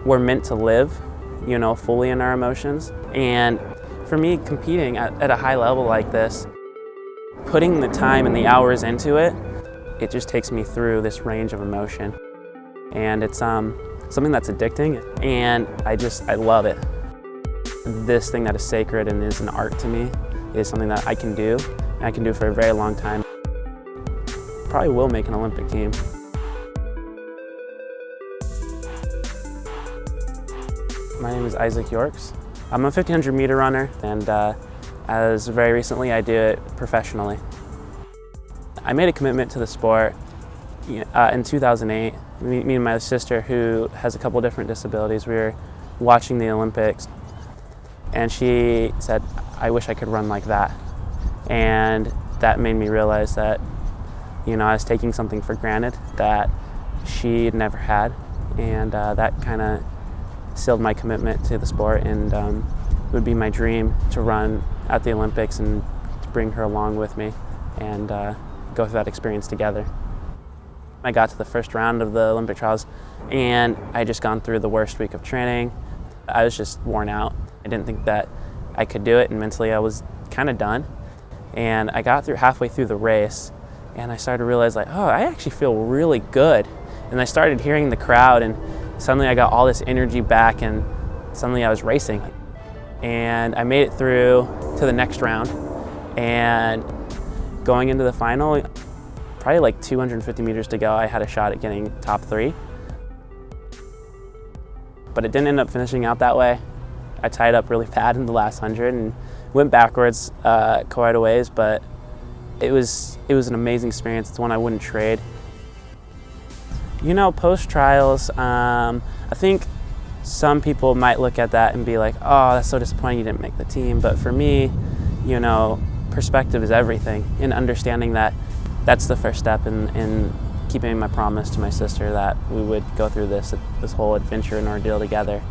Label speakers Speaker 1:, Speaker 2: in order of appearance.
Speaker 1: we're meant to live, you know, fully in our emotions. And for me, competing at a high level like this, putting the time and the hours into it, it just takes me through this range of emotion. And it's something that's addicting, and I love it. This thing that is sacred and is an art to me is something that I can do, and I can do for a very long time. Probably will make an Olympic team. My name is Izaic Yorks. I'm a 1500 meter runner, and as very recently I do it professionally. I made a commitment to the sport in 2008. Me and my sister, who has a couple different disabilities, we were watching the Olympics, and she said, "I wish I could run like that." And that made me realize that, you know, I was taking something for granted that she'd never had, and that kind of sealed my commitment to the sport. And it would be my dream to run at the Olympics and to bring her along with me and go through that experience together. I got to the first round of the Olympic trials, and I had just gone through the worst week of training. I was just worn out. I didn't think that I could do it, and mentally I was kind of done. And I got halfway through the race, and I started to realize, like, oh, I actually feel really good. And I started hearing the crowd, and suddenly I got all this energy back, and suddenly I was racing. And I made it through to the next round, and going into the final, probably like 250 meters to go, I had a shot at getting top 3. But it didn't end up finishing out that way. I tied up really bad in the last 100 and went backwards quite a ways, but it was an amazing experience. It's one I wouldn't trade. You know, post-trials, I think some people might look at that and be like, oh, that's so disappointing you didn't make the team. But for me, you know, perspective is everything, and understanding that that's the first step in keeping my promise to my sister that we would go through this whole adventure and ordeal together.